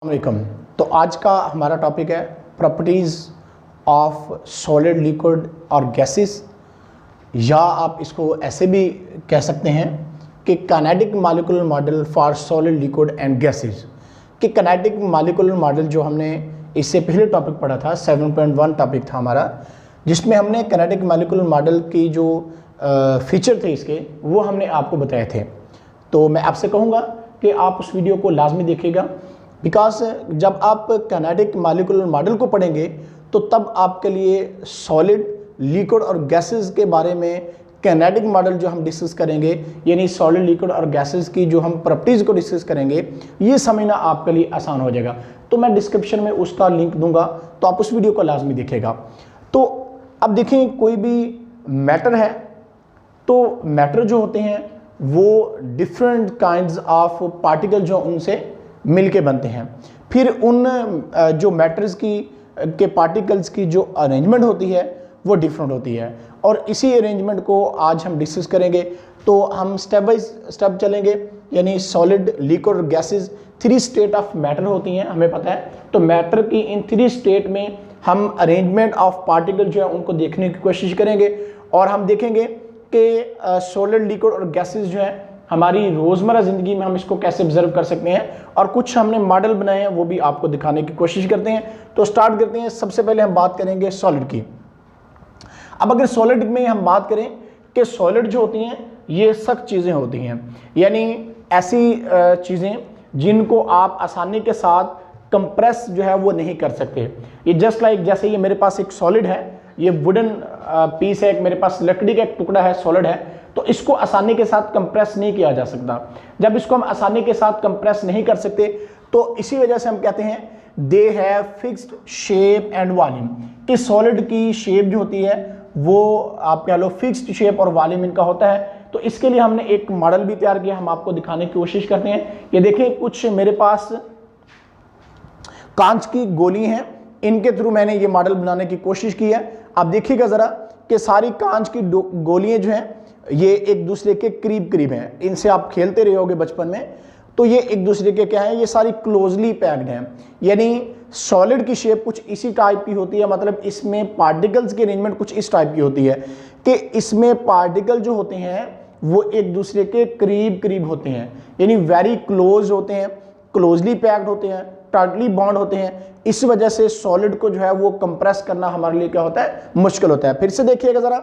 वालेकुम। तो आज का हमारा टॉपिक है प्रॉपर्टीज़ ऑफ सॉलिड लिक्विड और गैसेस, या आप इसको ऐसे भी कह सकते हैं कि kinetic molecular model for solid liquid and gases. कि काइनेटिक मॉलिक्यूलर मॉडल जो हमने इससे पहले टॉपिक पढ़ा था 7.1 टॉपिक था हमारा, जिसमें हमने काइनेटिक मॉलिक्यूलर मॉडल की जो फीचर थे इसके वो हमने आपको बताए थे। तो मैं आपसे कहूँगा कि आप उस वीडियो को लाजमी देखिएगा, बिकॉज जब आप काइनेटिक मॉलिक्यूलर मॉडल को पढ़ेंगे तो तब आपके लिए सॉलिड लिक्विड और गैसेस के बारे में काइनेटिक मॉडल जो हम डिस्कस करेंगे, यानी सॉलिड लिक्विड और गैसेस की जो हम प्रॉपर्टीज़ को डिस्कस करेंगे, ये समझना आपके लिए आसान हो जाएगा। तो मैं डिस्क्रिप्शन में उसका लिंक दूंगा, तो आप उस वीडियो को लाजमी देखिएगा। तो अब देखें, कोई भी मैटर है तो मैटर जो होते हैं वो डिफरेंट काइंड्स ऑफ पार्टिकल जो उनसे मिलके बनते हैं। फिर उन जो मैटर्स के पार्टिकल्स की जो अरेंजमेंट होती है वो डिफरेंट होती है, और इसी अरेंजमेंट को आज हम डिस्कस करेंगे। तो हम स्टेप बाय स्टेप चलेंगे, यानी सॉलिड लिक्विड और गैसेस 3 स्टेट ऑफ मैटर होती हैं, हमें पता है। तो मैटर की इन 3 स्टेट में हम अरेंजमेंट ऑफ पार्टिकल जो है उनको देखने की कोशिश करेंगे, और हम देखेंगे कि सॉलिड लिक्विड और गैसेस जो है हमारी रोज़मर्रा ज़िंदगी में हम इसको कैसे ऑब्जर्व कर सकते हैं, और कुछ हमने मॉडल बनाए हैं वो भी आपको दिखाने की कोशिश करते हैं। तो स्टार्ट करते हैं। सबसे पहले हम बात करेंगे सॉलिड की। अब अगर सॉलिड में हम बात करें कि सॉलिड जो होती हैं ये सख्त चीज़ें होती हैं, यानी ऐसी चीज़ें जिनको आप आसानी के साथ कंप्रेस जो है वो नहीं कर सकते। ये जस्ट लाइक जैसे ये मेरे पास एक सॉलिड है, ये वुडन पीस है, मेरे पास लकड़ी का एक टुकड़ा है, सॉलिड है, तो इसको आसानी के साथ कंप्रेस नहीं किया जा सकता। जब इसको हम आसानी के साथ कंप्रेस नहीं कर सकते तो इसी वजह से हम कहते हैं they have fixed shape and volume, कि सॉलिड की शेप जो होती है वो आप कह लो फिक्स्ड शेप और वॉल्यूम इनका होता है। तो इसके लिए हमने एक मॉडल भी तैयार किया, हम आपको दिखाने की कोशिश करते हैं। ये देखें, कुछ मेरे पास कांच की गोली हैं, इनके थ्रू मैंने ये मॉडल बनाने की कोशिश की है। आप देखिएगा ज़रा कि सारी कांच की गोलियां जो हैं ये एक दूसरे के करीब करीब हैं। इनसे आप खेलते रहे होगे बचपन में, तो ये एक दूसरे के क्या है, ये सारी क्लोजली पैक्ड हैं। यानी सॉलिड की शेप कुछ इसी टाइप की होती है, मतलब इसमें पार्टिकल्स की अरेंजमेंट कुछ इस टाइप की होती है कि इसमें पार्टिकल जो होते हैं वो एक दूसरे के करीब करीब होते हैं, यानी वेरी क्लोज होते हैं, क्लोजली पैक्ड होते हैं, टाइटली बॉन्ड होते हैं। इस वजह से सॉलिड को जो है वो कंप्रेस करना हमारे लिए क्या होता है, मुश्किल होता है। फिर से देखिएगा ज़रा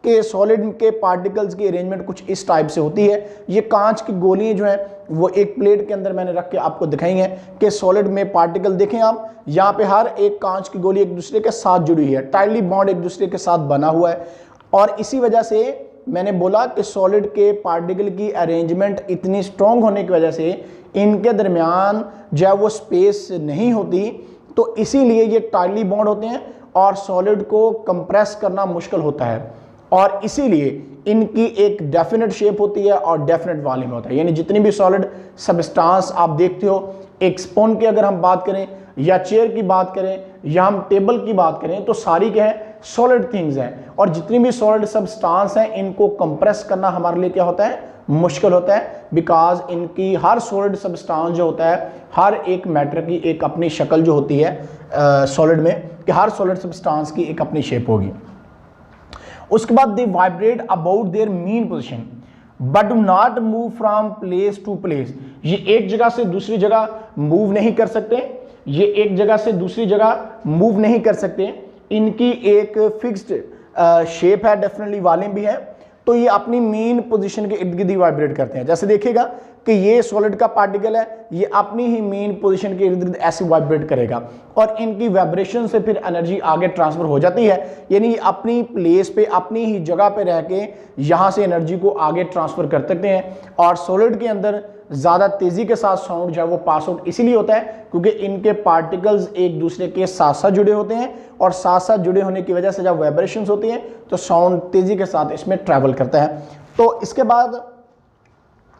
कि सॉलिड के पार्टिकल्स की अरेंजमेंट कुछ इस टाइप से होती है। ये कांच की गोलियां जो हैं वो एक प्लेट के अंदर मैंने रख के आपको दिखाई हैं कि सॉलिड में पार्टिकल देखें आप, यहाँ पे हर एक कांच की गोली एक दूसरे के साथ जुड़ी हुई है, टाइटली बॉन्ड एक दूसरे के साथ बना हुआ है। और इसी वजह से मैंने बोला कि सॉलिड के पार्टिकल की अरेंजमेंट इतनी स्ट्रॉन्ग होने की वजह से इनके दरमियान जो है वो स्पेस नहीं होती, तो इसीलिए ये टाइटली बॉन्ड होते हैं और सॉलिड को कंप्रेस करना मुश्किल होता है, और इसीलिए इनकी एक डेफिनेट शेप होती है और डेफिनेट वॉल्यूम होता है। यानी जितनी भी सॉलिड सब्सटेंस आप देखते हो, एक स्पून की अगर हम बात करें या चेयर की बात करें या हम टेबल की बात करें, तो सारी क्या है, सॉलिड थिंग्स हैं। और जितनी भी सॉलिड सब्सटेंस हैं इनको कंप्रेस करना हमारे लिए क्या होता है, मुश्किल होता है, बिकॉज इनकी हर सॉलिड सब्सटेंस जो होता है, हर एक मैटर की एक अपनी शक्ल जो होती है सॉलिड में, कि हर सॉलिड सब्सटेंस की एक अपनी शेप होगी। उसके बाद they vibrate about their mean position but do not move from place to place. ये एक जगह से दूसरी जगह मूव नहीं कर सकते, ये एक जगह से दूसरी जगह मूव नहीं कर सकते। इनकी एक फिक्स्ड शेप है, डेफिनेटली वॉल्यूम भी है, तो ये अपनी मेन पोजीशन के इर्द गिर्द ही वाइब्रेट करते हैं। जैसे देखिएगा कि ये सॉलिड का पार्टिकल है, ये अपनी ही मेन पोजीशन के इर्द गिर्द ऐसे वाइब्रेट करेगा, और इनकी वाइब्रेशन से फिर एनर्जी आगे ट्रांसफर हो जाती है, यानी अपनी प्लेस पे अपनी ही जगह पे रह के यहाँ से एनर्जी को आगे ट्रांसफर कर सकते हैं। और सॉलिड के अंदर ज़्यादा तेज़ी के साथ साउंड जो है वो पास आउट इसीलिए होता है क्योंकि इनके पार्टिकल्स एक दूसरे के साथ साथ जुड़े होते हैं, और साथ साथ जुड़े होने की वजह से जब वाइब्रेशंस होती हैं तो साउंड तेज़ी के साथ इसमें ट्रैवल करता है। तो इसके बाद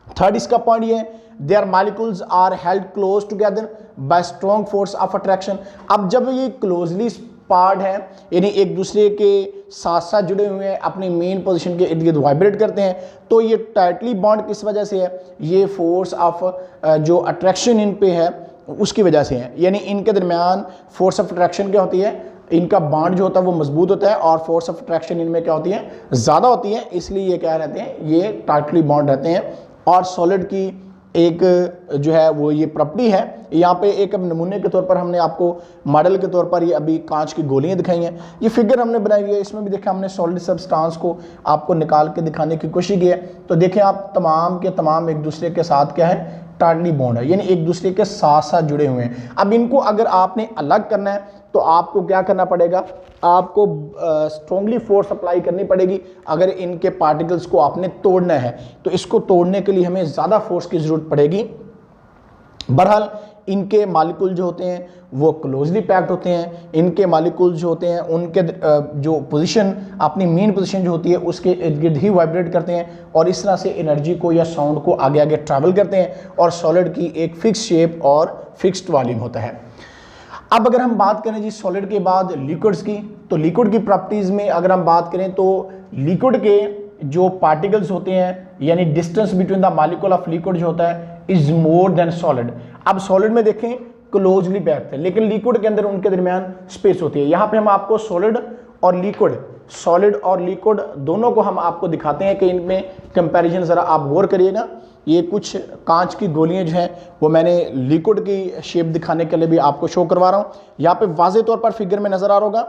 थर्ड इसका पॉइंट ये है, there molecules are held close together by strong force of attraction. अब जब ये क्लोजली पार्ट है, यानी एक दूसरे के साथ साथ जुड़े हुए हैं, अपनी मेन पोजीशन के इर्द गिर्द वाइब्रेट करते हैं, तो ये टाइटली बॉन्ड किस वजह से है, ये फोर्स ऑफ जो अट्रैक्शन इन पे है उसकी वजह से हैं। यानी इनके दरमियान फोर्स ऑफ अट्रैक्शन क्या होती है, इनका बॉन्ड जो होता है वो मजबूत होता है और फोर्स ऑफ अट्रैक्शन इनमें क्या होती है, ज़्यादा होती है, इसलिए ये क्या रहते हैं, ये टाइटली बॉन्ड रहते हैं। और सॉलिड की एक जो है वो ये प्रॉपर्टी है, यहाँ पे एक नमूने के तौर पर हमने आपको मॉडल के तौर पर ये अभी कांच की गोलियां दिखाई हैं, ये फिगर हमने बनाई हुई है, इसमें भी देखें हमने सॉलिड सब्सटेंस को आपको निकाल के दिखाने की कोशिश की है। तो देखें आप तमाम के तमाम एक दूसरे के साथ क्या है, टाइटली बॉन्ड है, यानी एक दूसरे के साथ साथ जुड़े हुए हैं। अब इनको अगर आपने अलग करना है तो आपको क्या करना पड़ेगा, आपको स्ट्रॉन्गली फोर्स अप्लाई करनी पड़ेगी। अगर इनके पार्टिकल्स को आपने तोड़ना है तो इसको तोड़ने के लिए हमें ज़्यादा फोर्स की ज़रूरत पड़ेगी। बहरहाल इनके मॉलिक्यूल जो होते हैं वो क्लोजली पैक्ड होते हैं, इनके मॉलिक्यूल जो होते हैं उनके जो पोजीशन, अपनी मेन पोजीशन जो होती है उसके इर्द गिर्द ही वाइब्रेट करते हैं और इस तरह से एनर्जी को या साउंड को आगे आगे ट्रैवल करते हैं और सॉलिड की एक फिक्स शेप और फिक्स्ड वॉल्यूम होता है। अब अगर हम बात करें जी सॉलिड के बाद लिक्विड्स की, तो लिक्विड की प्रॉपर्टीज़ में अगर हम बात करें तो लिक्विड के जो पार्टिकल्स होते हैं यानी distance between the molecule of liquid जो होता है इज मोर देन सॉलिड। अब सॉलिड में देखें क्लोजली पैक्ड है, लेकिन लिक्विड के अंदर उनके दरमियान स्पेस होती है। यहाँ पे हम आपको सॉलिड और लिक्विड दोनों को हम आपको दिखाते हैं कि इनमें कंपैरिजन ज़रा आप गौर करिएगा। ये कुछ कांच की गोलियां जो हैं वो मैंने लिक्विड की शेप दिखाने के लिए भी आपको शो करवा रहा हूँ। यहाँ पे वाज़े तौर पर फिगर में नज़र आ रहा होगा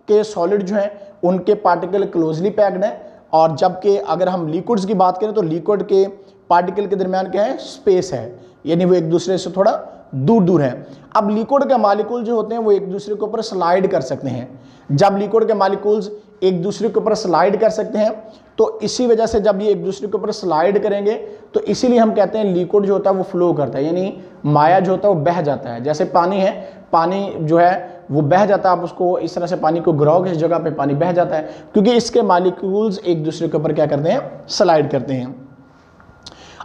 कि सॉलिड जो है उनके पार्टिकल क्लोजली पैक्ड हैं और जबकि अगर हम लिक्विड्स की बात करें तो लिक्विड के पार्टिकल के दरमियान क्या है, स्पेस है, यानी वो एक दूसरे से थोड़ा दूर दूर हैं। अब लिक्विड के मॉलिक्यूल जो होते हैं वो एक दूसरे के ऊपर स्लाइड कर सकते हैं। जब लिक्विड के मॉलिक्यूल्स एक दूसरे के ऊपर स्लाइड कर सकते हैं तो इसी वजह से जब ये एक दूसरे के ऊपर स्लाइड करेंगे तो इसीलिए हम कहते हैं लिक्विड जो होता है वो फ्लो करता है, यानी माया जो होता है वो बह जाता है। जैसे पानी है, पानी जो है वो बह जाता है, आप उसको इस तरह से पानी को गिराओगे इस जगह पे पानी बह जाता है क्योंकि इसके मॉलिक्यूल्स एक दूसरे के ऊपर क्या करते हैं, स्लाइड करते हैं।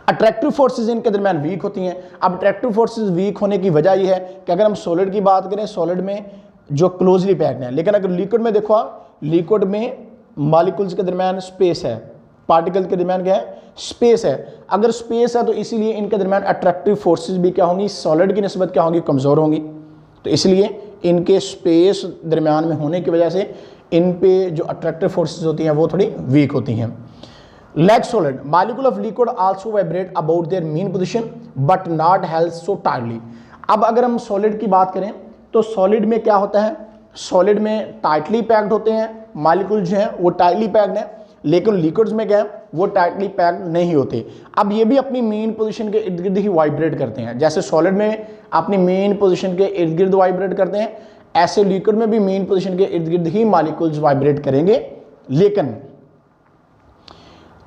अट्रैक्टिव फोर्सेस इनके दरमियान वीक होती हैं। अब अट्रैक्टिव फोर्सेस वीक होने की वजह यह है कि अगर हम सॉलिड की बात करें, सॉलिड में जो क्लोजली पैक्ड है, लेकिन अगर लिक्विड में देखो आप, लिक्विड में मॉलिक्यूल्स के दरमियान स्पेस है, पार्टिकल के दरमियान क्या है, स्पेस है। अगर स्पेस है तो इसीलिए इनके दरमियान अट्रैक्टिव फोर्सेस भी क्या होंगी, सॉलिड की निस्बत क्या होंगी, कमज़ोर होंगी। तो इसलिए इनके स्पेस दरमियान में होने की वजह से इन पे जो अट्रैक्टिव फोर्सेस होती हैं वो थोड़ी वीक होती हैं। Like solid, molecule of liquid also vibrate about their mean position but not held so tightly। अब अगर हम सॉलिड की बात करें तो सॉलिड में क्या होता है, सॉलिड में टाइटली पैक्ड होते हैं मॉलिक्यूल जो हैं वो टाइटली पैक्ड हैं, लेकिन लिक्विड्स में क्या है वो टाइटली पैक्ड नहीं होते। अब ये भी अपनी मेन पोजीशन के इर्द गिर्द ही वाइब्रेट करते हैं। जैसे सॉलिड में अपनी मेन पोजीशन के इर्द गिर्द वाइब्रेट करते हैं, ऐसे लिक्विड में भी मेन पोजीशन के इर्द गिर्द ही मॉलिक्यूल्स वाइब्रेट करेंगे। लेकिन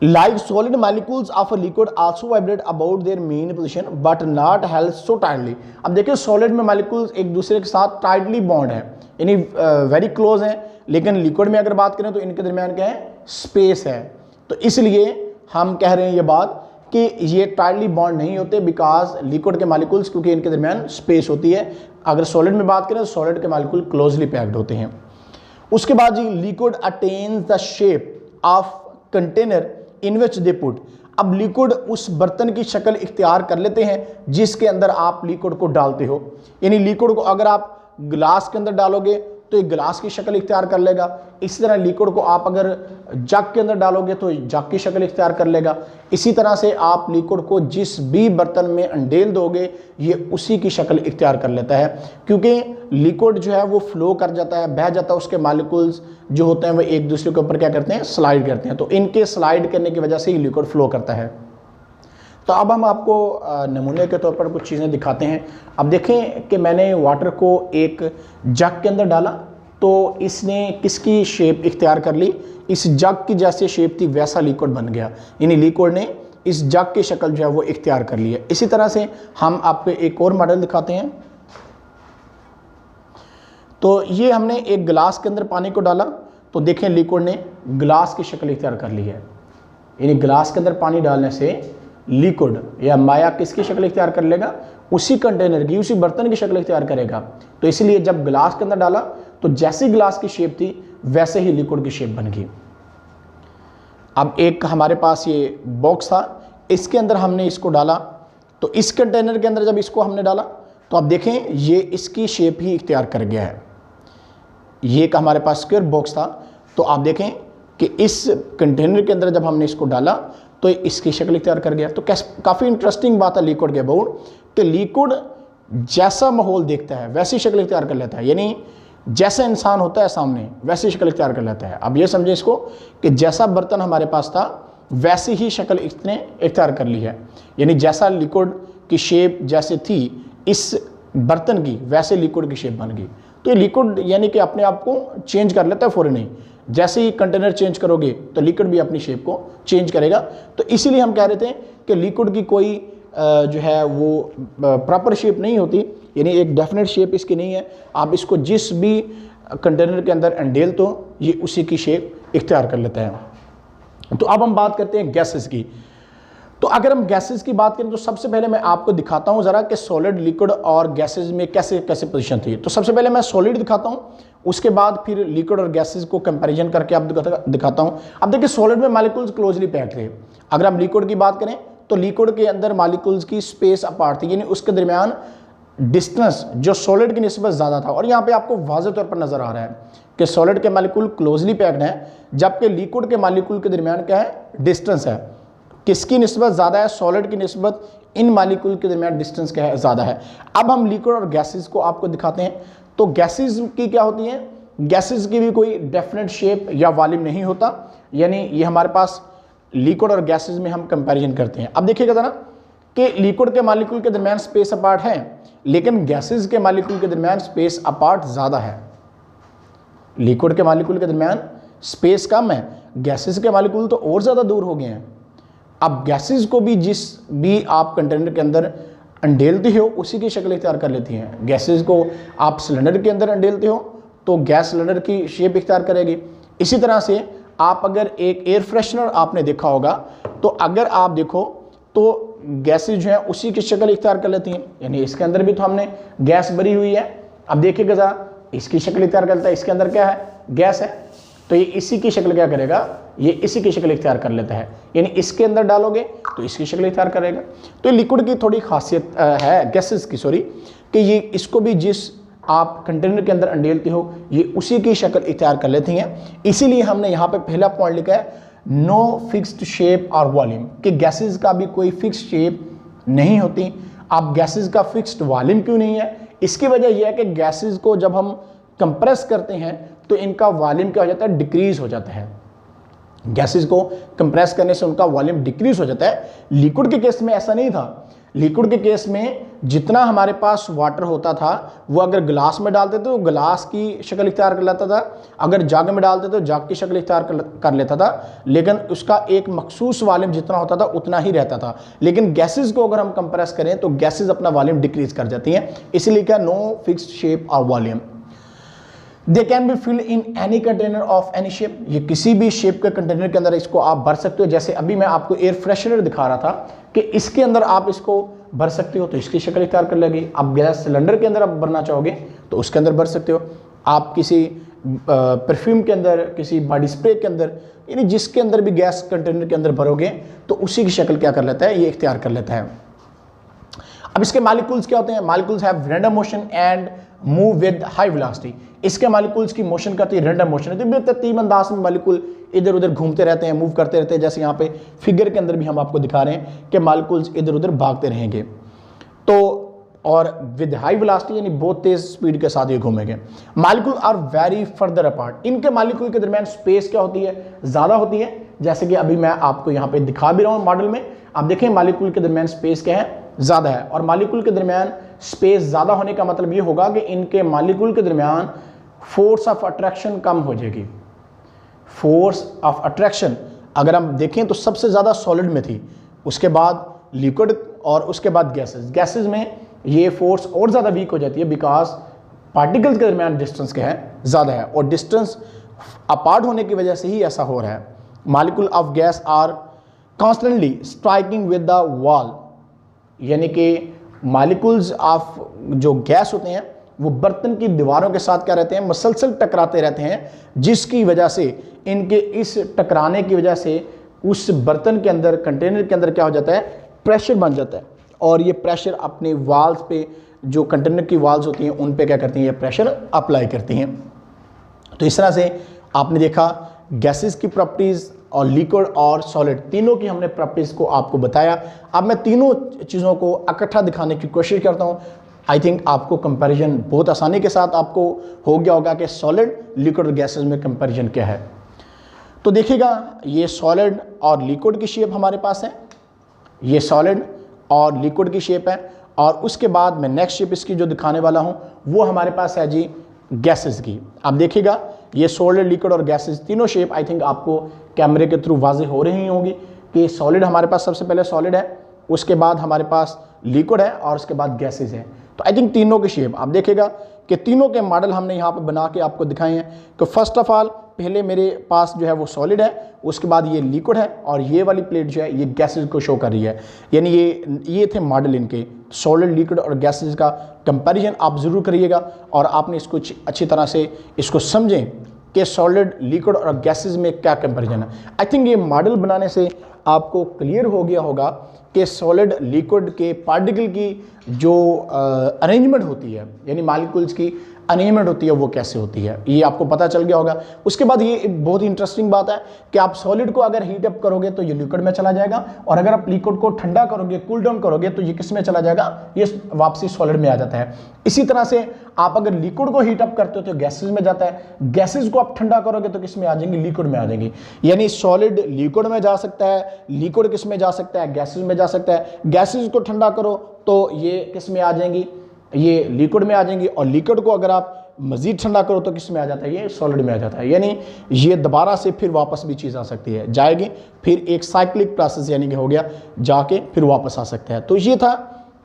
like solid molecules of a liquid also vibrate about their mean position but not held so tightly। अब देखिए सॉलिड में मॉलिक्यूल्स एक दूसरे के साथ टाइटली बॉन्ड है, यानी वेरी क्लोज हैं, लेकिन लिक्विड में अगर बात करें तो इनके दरमियान क्या है, स्पेस है। तो इसलिए हम कह रहे हैं ये बात कि ये टाइटली बॉन्ड नहीं होते बिकॉज लिक्विड के मॉलिक्यूल्स, क्योंकि इनके दरमियान स्पेस होती है। अगर सॉलिड में बात करें तो सॉलिड के मॉलिक्यूल क्लोजली पैक्ड होते हैं। उसके बाद जी liquid attains the shape of container in which they put. अब लिक्विड उस बर्तन की शक्ल इख्तियार कर लेते हैं जिसके अंदर आप लिक्विड को डालते हो, यानी लिक्विड को अगर आप गिलास के अंदर डालोगे तो एक गिलास की शक्ल इख्तियार कर लेगा, इसी तरह लिक्विड को आप अगर जग के अंदर डालोगे तो जग की शक्ल इख्तियार कर लेगा। इसी तरह से आप लिक्विड को जिस भी बर्तन में अंडेल दोगे ये उसी की शक्ल इख्तियार कर लेता है, क्योंकि लिक्विड जो है वो फ्लो कर जाता है, बह जाता है, उसके मॉलिक्यूल्स जो होते हैं वो एक दूसरे के ऊपर क्या करते हैं, स्लाइड करते हैं। तो इनके स्लाइड करने की वजह से ही लिक्विड फ्लो करता है। तो अब हम आपको नमूने के तौर पर कुछ चीज़ें दिखाते हैं। अब देखें कि मैंने वाटर को एक जग के अंदर डाला तो इसने किसकी शेप इख्तियार कर ली, इस जग की जैसे शेप थी वैसा लिक्विड बन गया, यानी लिक्विड ने इस जग की शक्ल जो है वो इख्तियार कर ली है। इसी तरह से हम आपको एक और मॉडल दिखाते हैं। तो ये हमने एक गिलास के अंदर पानी को डाला तो देखें लिक्विड ने गिलास की शक्ल इख्तियार कर ली है, यानी गिलास के अंदर पानी डालने से लिक्विड या माया किसकी शक्ल इख्तियार कर लेगा, उसी कंटेनर की, उसी बर्तन की शक्ल इख्तियार करेगा। तो इसलिए जब गिलास के अंदर डाला तो जैसी गिलास की शेप थी वैसे ही लिक्विड की शेप बन गई। अब एक हमारे पास ये बॉक्स था, इसके अंदर हमने इसको डाला तो इस कंटेनर के अंदर जब इसको हमने डाला तो आप देखें ये इसकी शेप ही इख्तियार कर गया है। ये एक हमारे पास स्क्वायर बॉक्स था, तो आप देखें कि इस कंटेनर के अंदर जब हमने इसको डाला तो इसकी शक्ल इख्तियार कर गया। तो काफ़ी इंटरेस्टिंग बात है लिक्विड के अबाउट कि लिक्विड जैसा माहौल देखता है वैसी शक्ल इख्तियार कर लेता है, यानी जैसा इंसान होता है सामने वैसी शक्ल इख्तियार कर लेता है। अब ये समझें इसको कि जैसा बर्तन हमारे पास था वैसी ही शक्ल इसने इख्तियार कर ली है, यानी जैसा लिक्विड की शेप जैसे थी इस बर्तन की वैसे लिक्विड की शेप बन गई। तो ये लिक्विड यानी कि अपने आप को चेंज कर लेता है फ़ौरन ही। जैसे ही कंटेनर चेंज करोगे तो लिक्विड भी अपनी शेप को चेंज करेगा। तो इसीलिए हम कह रहे थे कि लिक्विड की कोई जो है वो प्रॉपर शेप नहीं होती, यानी एक डेफिनेट शेप इसकी नहीं है। आप इसको जिस भी कंटेनर के अंदर अंडेल तो ये उसी की शेप इख्तियार कर लेता है। तो अब हम बात करते हैं गैसेस की। तो अगर हम गैसेस की बात करें तो सबसे पहले मैं आपको दिखाता हूं ज़रा कि सॉलिड, लिक्विड और गैसेस में कैसे कैसे पोजीशन थी। तो सबसे पहले मैं सॉलिड दिखाता हूं, उसके बाद फिर लिक्विड और गैसेस को कंपैरिजन करके आप दिखाता हूं। अब देखिए सॉलिड में मॉलिक्यूल्स क्लोजली पैक्ड थे। अगर हम लिक्विड की बात करें तो लिक्विड के अंदर मॉलिक्यूल्स की स्पेस अपार्ट थी, यानी उसके दरमियान डिस्टेंस जो सॉलिड की निस्बत ज़्यादा था। और यहाँ पे आपको वाज़ेह तौर पर नज़र आ रहा है कि सॉलिड के मॉलिक्यूल क्लोजली पैक्ड हैं, जबकि लिक्विड के मॉलिक्यूल के दरमियान क्या है, डिस्टेंस है। किसकी निस्बत ज़्यादा है, सॉलिड की निस्बत इन मॉलिक्यूल के दरमियान डिस्टेंस क्या है, ज़्यादा है। अब हम लिक्विड और गैसेस को आपको दिखाते हैं। तो गैसेस की क्या होती हैं, गैसेस की भी कोई डेफिनेट शेप या वॉल्यूम नहीं होता, यानी ये हमारे पास लिक्विड और गैसेस में हम कंपैरिजन करते हैं। अब देखिएगा ज़रा कि लिक्विड के मॉलिक्यूल के दरमियान स्पेस अपार्ट है, लेकिन गैसेस के मॉलिक्यूल के दरमियान स्पेस अपार्ट ज़्यादा है। लिक्विड के मॉलिक्यूल के दरमियान स्पेस कम है, गैसेस के मॉलिक्यूल तो और ज़्यादा दूर हो गए हैं। अब गैसेस को भी जिस भी आप कंटेनर के अंदर अंडेलते हो उसी की शक्ल इख्तियार कर लेती हैं। गैसेस को आप सिलेंडर के अंदर अंडेलते हो तो गैस सिलेंडर की शेप इख्तियार करेगी। इसी तरह से आप अगर एक एयर फ्रेशनर आपने देखा होगा तो अगर आप देखो तो गैसेस जो है उसी की शक्ल इख्तियार कर लेती हैं, यानी इसके अंदर भी तो हमने गैस भरी हुई है। अब देखिएगा ज़रा इसकी शक्ल इख्तियार करता है, इसके अंदर क्या है, गैस है, तो ये इसी की शक्ल क्या करेगा, ये इसी की शक्ल इख्तियार कर लेता है, यानी इसके अंदर डालोगे तो इसकी शक्ल इख्तियार करेगा। तो लिक्विड की थोड़ी खासियत है गैसेस की, सॉरी, कि ये इसको भी जिस आप कंटेनर के अंदर अंडेलते हो ये उसी की शक्ल इख्तियार कर लेती हैं। इसीलिए हमने यहाँ पे पहला पॉइंट लिखा है नो फिक्स्ड शेप और वॉल्यूम, कि गैसेस का भी कोई फिक्स्ड शेप नहीं होती। अब गैसेस का फिक्स्ड वॉल्यूम क्यों नहीं है, इसकी वजह यह है कि गैसेस को जब हम कंप्रेस करते हैं तो इनका वॉल्यूम क्या हो जाता है, डिक्रीज हो जाता है। गैसेस को कंप्रेस करने से उनका वॉल्यूम डिक्रीज हो जाता है। लिक्विड के केस में ऐसा नहीं था। लिक्विड के केस में जितना हमारे पास वाटर होता था वो अगर गिलास में डालते थे तो गिलास की शक्ल इख्तियार कर लेता था, अगर जग में डालते तो जग की शक्ल इख्तियार कर लेता था, लेकिन उसका एक मखसूस वॉल्यूम जितना होता था उतना ही रहता था। लेकिन गैसेस को अगर हम कंप्रेस करें तो गैसेस अपना वॉल्यूम डिक्रीज कर जाती हैं, इसलिए क्या, नो फिक्स्ड शेप और volume. They can be filled in any container of any shape, ये किसी भी शेप के कंटेनर के अंदर इसको आप भर सकते हो। जैसे अभी मैं आपको एयर फ्रेशनर दिखा रहा था कि इसके अंदर आप इसको भर सकते हो तो इसकी शक्ल इख्तियार कर लेगी। आप गैस सिलेंडर के अंदर आप भरना चाहोगे तो उसके अंदर भर सकते हो। आप किसी परफ्यूम के अंदर, किसी बॉडी स्प्रे के अंदर, यानी जिसके अंदर भी गैस कंटेनर के अंदर भरोगे तो उसी की शक्ल क्या कर लेता है, ये इख्तियार कर लेता है। अब इसके मॉलिक्यूल्स क्या होते हैं, molecules have random motion and move with high velocity. इसके मॉलिक्यूल्स की मोशन करती है रैंडम मोशन होती है, तरतीब अंदाज में मॉलिक्यूल इधर उधर घूमते रहते हैं, मूव करते रहते हैं। जैसे यहाँ पे फिगर के अंदर भी हम आपको दिखा रहे हैं कि मॉलिक्यूल्स इधर उधर भागते रहेंगे, तो और विद हाई वेलोसिटी यानी बहुत तेज स्पीड के साथ ये घूमेंगे। Molecule are very further apart, इनके मॉलिक्यूल के दरमियान स्पेस क्या होती है, ज़्यादा होती है। जैसे कि अभी मैं आपको यहाँ पे दिखा भी रहा हूँ मॉडल में, आप देखें मॉलिक्यूल के दरमियान स्पेस क्या है, ज़्यादा है। और मॉलिक्यूल के दरमियान स्पेस ज़्यादा होने का मतलब ये होगा कि इनके मॉलिक्यूल के दरमियान फोर्स ऑफ अट्रैक्शन कम हो जाएगी। फोर्स ऑफ अट्रैक्शन अगर हम देखें तो सबसे ज़्यादा सॉलिड में थी, उसके बाद लिक्विड और उसके बाद गैसेस। गैसेस में ये फोर्स और ज़्यादा वीक हो जाती है बिकॉज पार्टिकल्स के दरमियान डिस्टेंस क्या है, ज़्यादा है, और डिस्टेंस अपार्ट होने की वजह से ही ऐसा हो रहा है। Molecule of gas are constantly striking with the wall, यानी कि मॉलिक्यूल्स ऑफ जो गैस होते हैं वो बर्तन की दीवारों के साथ क्या रहते हैं, मुसलसल टकराते रहते हैं, जिसकी वजह से इनके इस टकराने की वजह से उस बर्तन के अंदर, कंटेनर के अंदर क्या हो जाता है, प्रेशर बन जाता है, और ये प्रेशर अपने वाल्स पे जो कंटेनर की वाल्स होती हैं उन पे क्या करती हैं, ये प्रेशर अप्लाई करती हैं। तो इस तरह से आपने देखा गैसेस की प्रॉपर्टीज़ और लिक्विड और सॉलिड तीनों की हमने प्रॉपर्टीज़ को आपको बताया। अब मैं तीनों चीज़ों को इकट्ठा दिखाने की कोशिश करता हूँ। आई थिंक आपको कंपैरिजन बहुत आसानी के साथ आपको हो गया होगा कि सॉलिड, लिक्विड और गैसेस में कंपैरिजन क्या है। तो देखिएगा ये सॉलिड और लिक्विड की शेप हमारे पास है, ये सॉलिड और लिक्विड की शेप है, और उसके बाद मैं नेक्स्ट शेप इसकी जो दिखाने वाला हूँ वो हमारे पास है जी गैसेस की। आप देखिएगा ये सॉलिड, लिक्विड और गैसेस तीनों शेप आई थिंक आपको कैमरे के थ्रू वाज़ेह हो रही होंगी कि सॉलिड हमारे पास सबसे पहले सॉलिड है, उसके बाद हमारे पास लिक्विड है और उसके बाद गैसेस है। तो आई थिंक तीनों की शेप आप देखेगा कि तीनों के मॉडल हमने यहाँ पर बना के आपको दिखाए हैं कि फर्स्ट ऑफ ऑल पहले मेरे पास जो है वो सॉलिड है, उसके बाद ये लिक्विड है और ये वाली प्लेट जो है ये गैसेस को शो कर रही है। यानी ये थे मॉडल इनके, सॉलिड, लिक्विड और गैसेस का कंपैरिजन आप ज़रूर करिएगा और आपने इसको अच्छी तरह से इसको समझें कि सॉलिड, लिक्विड और गैसेस में क्या कंपैरिजन है। आई थिंक ये मॉडल बनाने से आपको क्लियर हो गया होगा कि सॉलिड, लिक्विड के पार्टिकल की जो अरेंजमेंट होती है, यानी मॉलिक्यूल्स की अरेंजमेंट होती है वो कैसे होती है, ये आपको पता चल गया होगा। उसके बाद ये बहुत ही इंटरेस्टिंग बात है कि आप सॉलिड को अगर हीट अप करोगे तो ये लिक्विड में चला जाएगा, और अगर आप लिक्विड को ठंडा करोगे, कूल डाउन करोगे तो ये किस में चला जाएगा, ये वापसी सॉलिड में आ जाता है। इसी तरह से आप अगर लिक्विड को हीट अप करते हो तो गैसेज में जाता है, गैसेज को आप ठंडा करोगे तो किस में आ जाएंगे, लिक्विड में आ जाएंगे। यानी सॉलिड लिक्विड में जा सकता है, लिक्विड किस में जा सकता है, गैसेज में जा सकता है। गैसेज को ठंडा करो तो ये किस में आ जाएंगी, ये लिक्विड में आ जाएंगी, और लिक्विड को अगर आप मज़ीद ठंडा करो तो किस में आ जाता है, ये सॉलिड में आ जाता है। यानी ये दोबारा से फिर वापस भी चीज़ आ सकती है, जाएगी, फिर एक साइक्लिक प्रोसेस यानी कि हो गया, जाके फिर वापस आ सकता है। तो ये था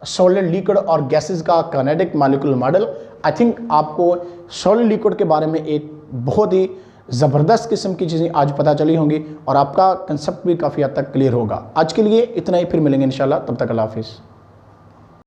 सॉलिड, लिक्विड और गैसेस का kinetic molecular model. I think आपको सॉलिड, लिक्विड के बारे में एक बहुत ही ज़बरदस्त किस्म की चीज़ें आज पता चली होंगी और आपका कंसेप्ट भी काफ़ी हद तक क्लियर होगा। आज के लिए इतना ही, फिर मिलेंगे इंशाल्लाह, तब तक अल्लाह हाफिज़।